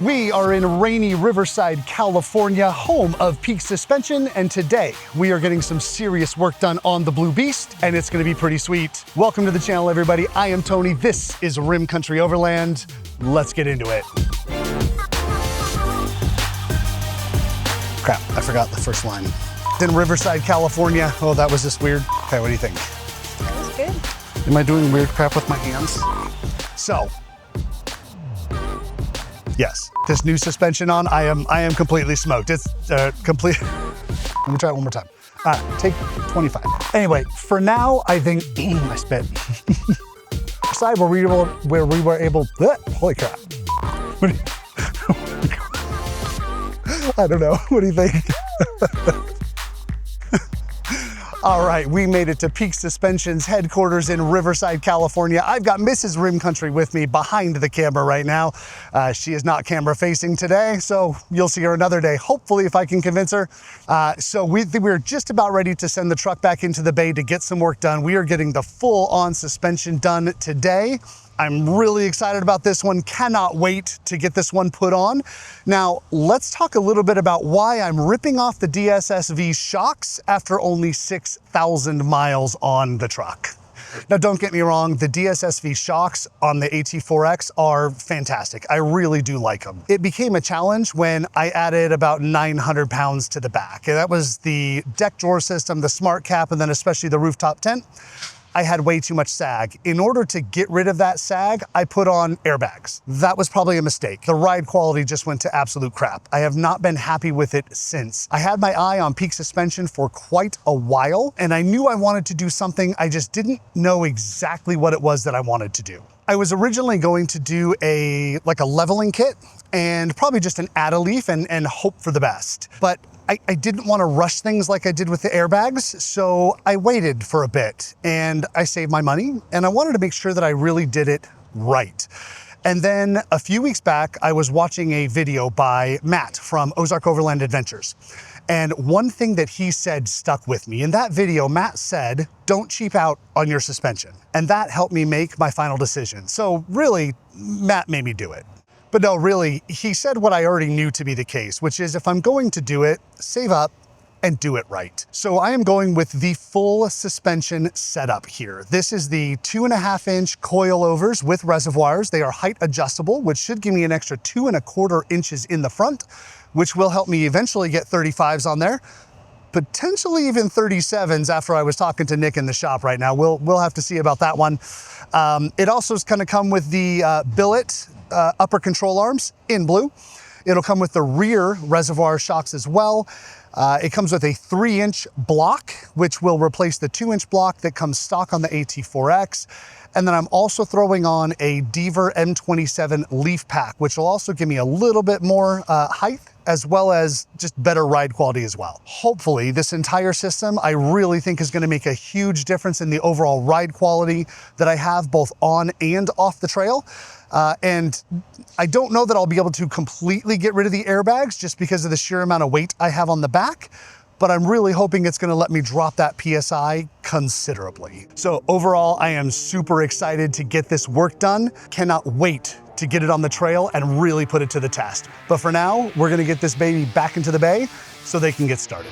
We are in rainy Riverside, California, home of Peak Suspension, and today we are getting some serious work done on the Blue Beast, and it's gonna be pretty sweet. Welcome to the channel, everybody. I am Tony. This is Rim Country Overland. Let's get into it. Crap, I forgot the first line. In Riverside, California. Oh, that was just weird. Okay, what do you think? That was good. Am I doing weird crap with my hands? So, yes, this new suspension on, I am completely smoked. It's complete. Let me try it one more time. Take 25. Anyway, for now, I think, I spit. Side where we were able, holy crap. I don't know, what do you think? All right, we made it to Peak Suspension's headquarters in Riverside, California. I've got Mrs. Rim Country with me behind the camera right now. She is not camera facing today, so you'll see her another day, hopefully, if I can convince her. So we're just about ready to send the truck back into the bay to get some work done. We are getting the full-on suspension done today. I'm really excited about this one. Cannot wait to get this one put on. Now, let's talk a little bit about why I'm ripping off the DSSV shocks after only 6,000 miles on the truck. Now, don't get me wrong, the DSSV shocks on the AT4X are fantastic. I really do like them. It became a challenge when I added about 900 pounds to the back. And that was the deck drawer system, the SmartCap, and then especially the rooftop tent. I had way too much sag. In order to get rid of that sag, I put on airbags. That was probably a mistake. The ride quality just went to absolute crap. I have not been happy with it since. I had my eye on Peak Suspension for quite a while, and I knew I wanted to do something. I just didn't know exactly what it was that I wanted to do. I was originally going to do a leveling kit and probably just an add a leaf and hope for the best. But I didn't want to rush things like I did with the airbags, so I waited for a bit and I saved my money, and I wanted to make sure that I really did it right. And then a few weeks back, I was watching a video by Matt from Ozark Overland Adventures. And one thing that he said stuck with me. In that video, Matt said, don't cheap out on your suspension. And that helped me make my final decision. So really, Matt made me do it. But no, really, he said what I already knew to be the case, which is if I'm going to do it, save up and do it right. So I am going with the full suspension setup here. This is the 2.5-inch coilovers with reservoirs. They are height adjustable, which should give me an extra 2.25 inches in the front, which will help me eventually get 35s on there. Potentially even 37s after I was talking to Nick in the shop right now. We'll have to see about that one. It also is gonna come with the billet upper control arms in blue. It'll come with the rear reservoir shocks as well. It comes with a 3-inch block, which will replace the 2-inch block that comes stock on the AT4X. And then I'm also throwing on a Deaver M27 leaf pack, which will also give me a little bit more height, as well as just better ride quality as well. Hopefully, this entire system, I really think is gonna make a huge difference in the overall ride quality that I have both on and off the trail. And I don't know that I'll be able to completely get rid of the airbags just because of the sheer amount of weight I have on the back, but I'm really hoping it's gonna let me drop that PSI considerably. So overall, I am super excited to get this work done. Cannot wait to get it on the trail and really put it to the test. But for now, we're gonna get this baby back into the bay so they can get started.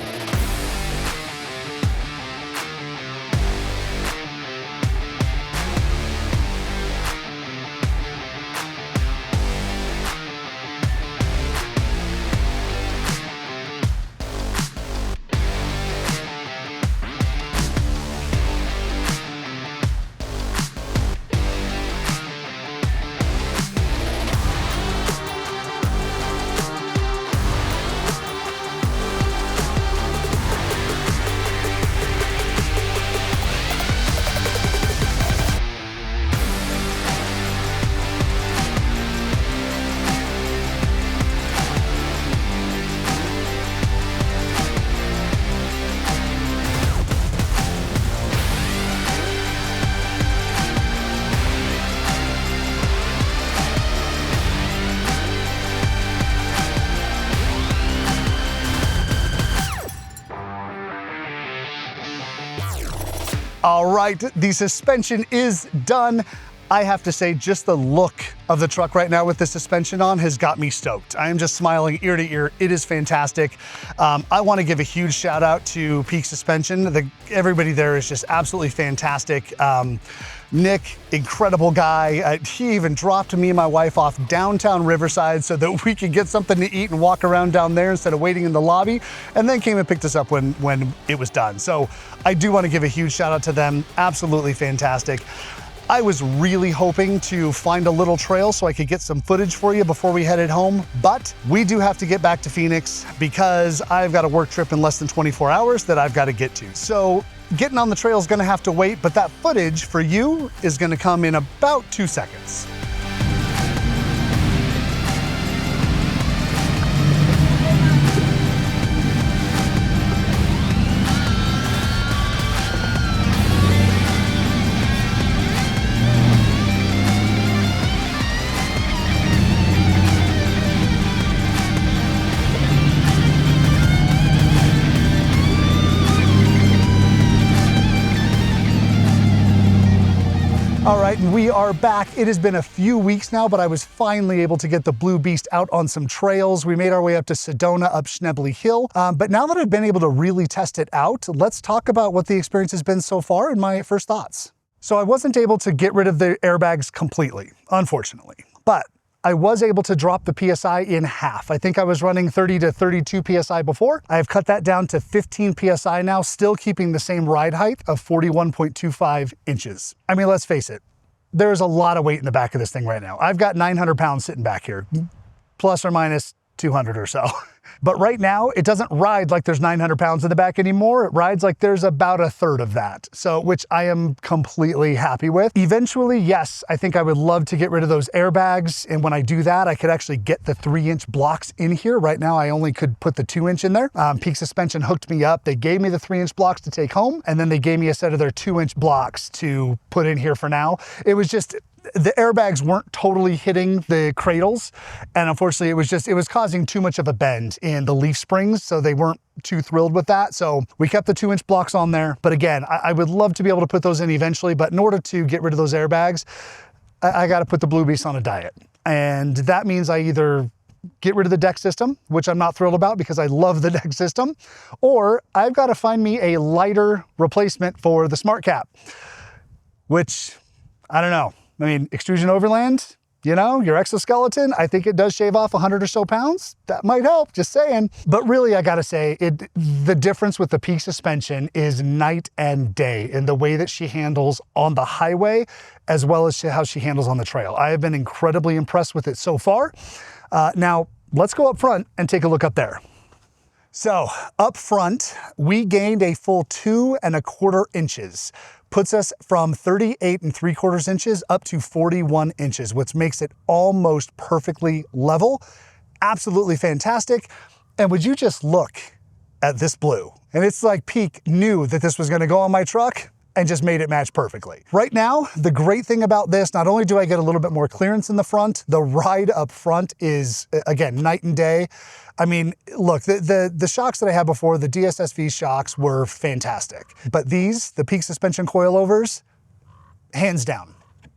All right, the suspension is done. I have to say, just the look of the truck right now with the suspension on has got me stoked. I am just smiling ear to ear. It is fantastic. I want to give a huge shout out to Peak Suspension. Everybody there is just absolutely fantastic. Nick, incredible guy. He even dropped me and my wife off downtown Riverside so that we could get something to eat and walk around down there instead of waiting in the lobby, and then came and picked us up when it was done. So I do want to give a huge shout out to them. Absolutely fantastic. I was really hoping to find a little trail so I could get some footage for you before we headed home, but we do have to get back to Phoenix because I've got a work trip in less than 24 hours that I've got to get to. So getting on the trail is gonna have to wait, but that footage for you is gonna come in about 2 seconds. All right, we are back. It has been a few weeks now, but I was finally able to get the Blue Beast out on some trails. We made our way up to Sedona, up Schnebly Hill. But now that I've been able to really test it out, let's talk about what the experience has been so far and my first thoughts. So I wasn't able to get rid of the airbags completely, unfortunately, but I was able to drop the PSI in half. I think I was running 30 to 32 PSI before. I've cut that down to 15 PSI now, still keeping the same ride height of 41.25 inches. I mean, let's face it, there's a lot of weight in the back of this thing right now. I've got 900 pounds sitting back here, plus or minus 200 or so. But right now, it doesn't ride like there's 900 pounds in the back anymore. It rides like there's about a third of that. So, which I am completely happy with. Eventually, yes, I think I would love to get rid of those airbags. And when I do that, I could actually get the 3-inch blocks in here. Right now, I only could put the 2-inch in there. Peak Suspension hooked me up. They gave me the 3-inch blocks to take home. And then they gave me a set of their 2-inch blocks to put in here for now. It was just, the airbags weren't totally hitting the cradles. And unfortunately, it was causing too much of a bend in the leaf springs. So they weren't too thrilled with that. So we kept the 2-inch blocks on there. But again, I would love to be able to put those in eventually. But in order to get rid of those airbags, I got to put the Blue Beast on a diet. And that means I either get rid of the deck system, which I'm not thrilled about because I love the deck system, or I've got to find me a lighter replacement for the SmartCap, which I don't know. I mean, extrusion Overland, you know, your exoskeleton, I think it does shave off 100 or so pounds. That might help, just saying. But really, I gotta say, the difference with the Peak Suspension is night and day in the way that she handles on the highway, as well as how she handles on the trail. I have been incredibly impressed with it so far. Now, let's go up front and take a look up there. So up front, we gained a full 2¼ inches. Puts us from 38¾ inches up to 41 inches, which makes it almost perfectly level. Absolutely fantastic. And would you just look at this blue? And it's like Peak knew that this was gonna go on my truck and just made it match perfectly. Right now, the great thing about this, not only do I get a little bit more clearance in the front, the ride up front is, again, night and day. I mean, look, the shocks that I had before, the DSSV shocks were fantastic. But these, the Peak Suspension coilovers, hands down,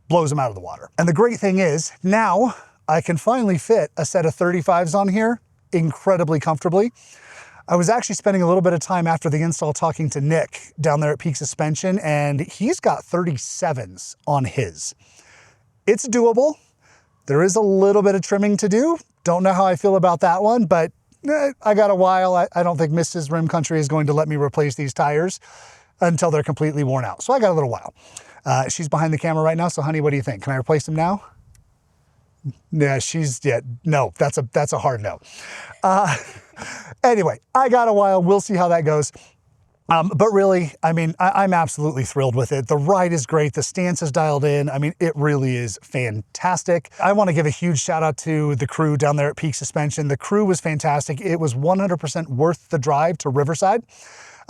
blows them out of the water. And the great thing is, now I can finally fit a set of 35s on here incredibly comfortably. I was actually spending a little bit of time after the install talking to Nick down there at Peak Suspension, and he's got 37s on his. It's doable. There is a little bit of trimming to do. Don't know how I feel about that one, but I got a while. I don't think Mrs. Rim Country is going to let me replace these tires until they're completely worn out. So I got a little while. She's behind the camera right now, so honey, what do you think? Can I replace them now? Yeah, no, that's a hard no. Anyway, I got a while. We'll see how that goes. But really, I mean, I'm absolutely thrilled with it. The ride is great. The stance is dialed in. I mean, it really is fantastic. I want to give a huge shout out to the crew down there at Peak Suspension. The crew was fantastic. It was 100% worth the drive to Riverside.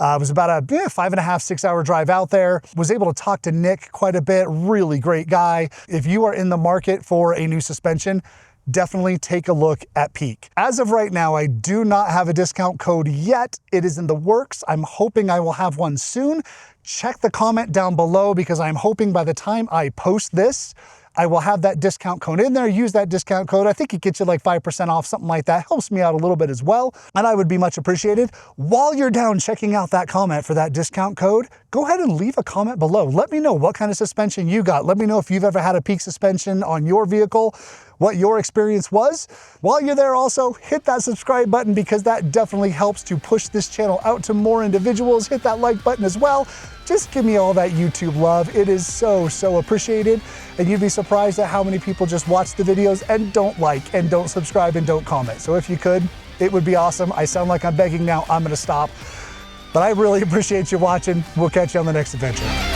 It was about a 5.5, 6 hour drive out there. Was able to talk to Nick quite a bit. Really great guy. If you are in the market for a new suspension, definitely take a look at Peak. As of right now, I do not have a discount code yet. It is in the works. I'm hoping I will have one soon. Check the comment down below because I'm hoping by the time I post this, I will have that discount code in there. Use that discount code. I think it gets you like 5% off, something like that. Helps me out a little bit as well, and I would be much appreciated. While you're down checking out that comment for that discount code, go ahead and leave a comment below. Let me know what kind of suspension you got. Let me know if you've ever had a peak suspension on your vehicle, what your experience was. While you're there, also hit that subscribe button, because that definitely helps to push this channel out to more individuals. Hit that like button as well. Just give me all that YouTube love. It is so appreciated, and you'd be surprised at how many people just watch the videos and don't like and don't subscribe and don't comment. So if you could, it would be awesome. I sound like I'm begging now. I'm gonna stop, but I really appreciate you watching. We'll catch you on the next adventure.